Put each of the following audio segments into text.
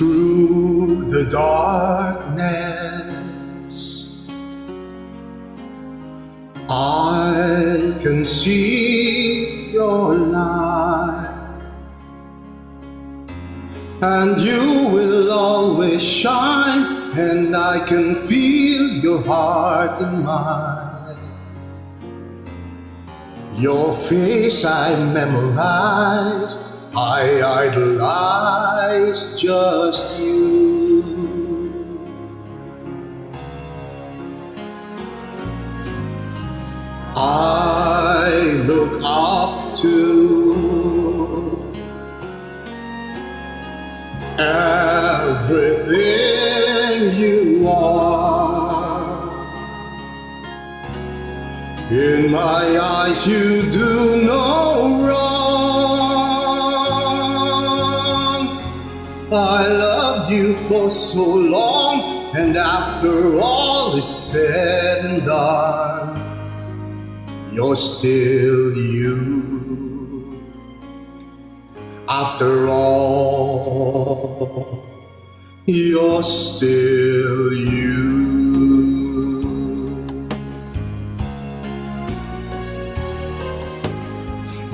through the darkness, I can see your light, and you will always shine, and I can feel your heart in mine. Your face I memorized, I idolize just you. I look up to everything you are. In my eyes you do no wrong. I loved you for so long, and after all is said and done, you're still you. After all, you're still you.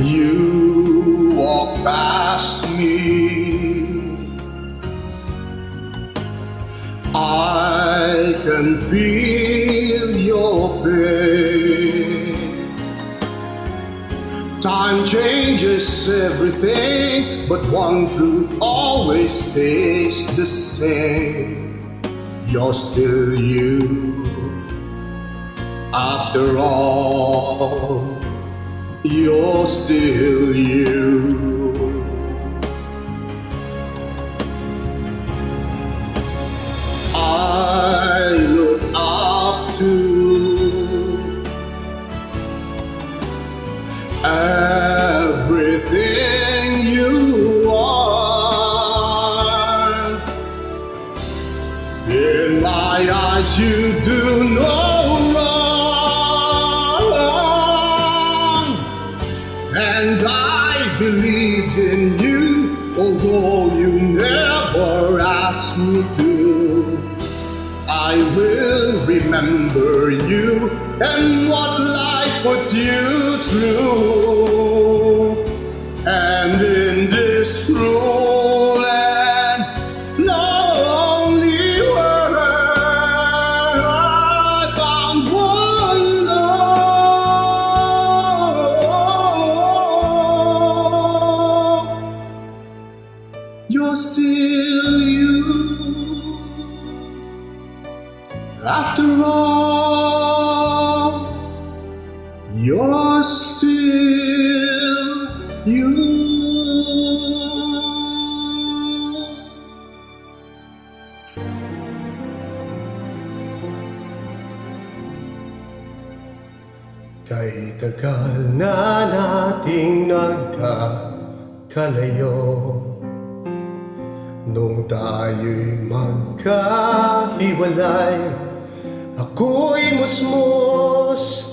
You walk past me, I can feel your pain. Time changes everything, but one truth always stays the same. You're still you. After all, you're still you. I look up to everything you are. In my eyes you do no wrong, and I believed in you, although you never asked me to. I will remember you and what life put you through. And in this cruel and lonely world, I found one love. You're still you. After all, you're still you. Kay tagal na nating nagkakalayo, nung tayo'y magkahiwalay, ako'y musmos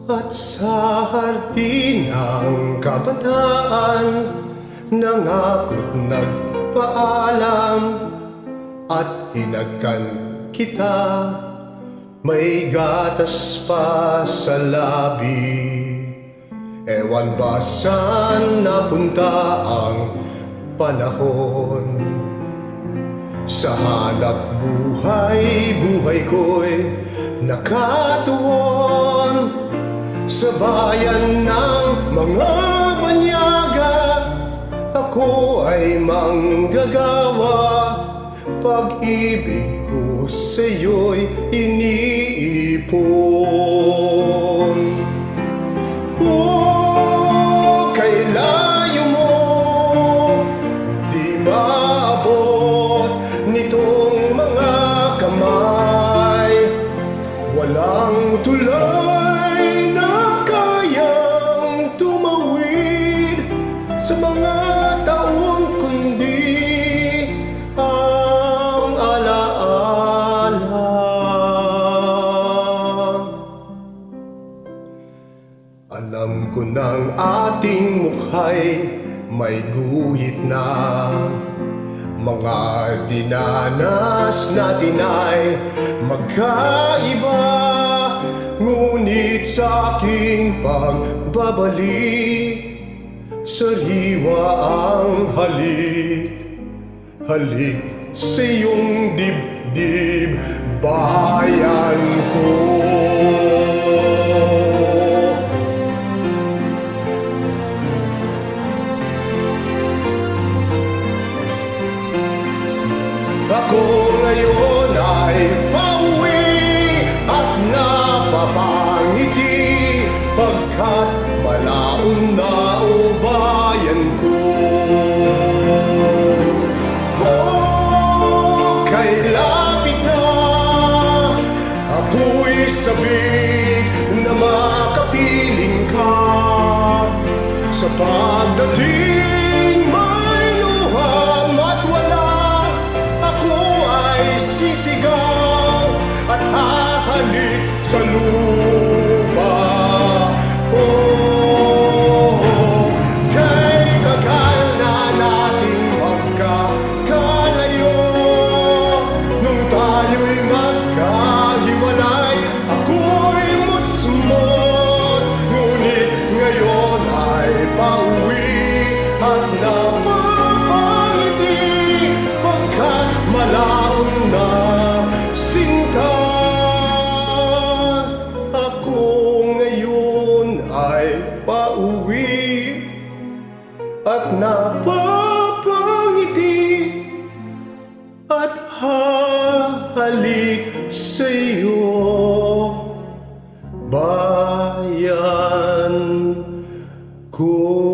at sa hardin ng kabataan, nangako't nagpaalam at hinagkan kita. May gatas pa sa labi, ewan ba saan napunta ang panahon. Sa hanap buhay, buhay ko'y nakatuon sa bayan ng mga banyaga. Ako ay manggagawa, pag-ibig ko sa'yo'y iniipon. Oh, kay layo mo, di maabot nitong mga kamay. Walang tulay na kayang tumawid sa mga taon, kundi ang alaala. Alam ko ng ating mukha'y may guhit na, Mga dinanas natin ay magkaiba, ngunit sa aking pagbabalik, sariwa ang halik, halik sa iyong dibdib, bayan ko. Ako ngayon ay pauwi at napapangiti, pagkat malaon na o bayan ko. Oh, kay lapit na ako'y sabik na makapiling ka. Sa pagdating may luham at wala, ako ay sisigaw at hahalik sa lupa. Oh, kay tagal na nating magkakalayo, nung tayo'y magkahiwalay, ako'y musmos, ngunit ngayon ay pauwi at napapangiti, pagkat malaon na sinta. Ako ngayon ay pauwi at napapangiti at hahalik sa iyo, bayan ko.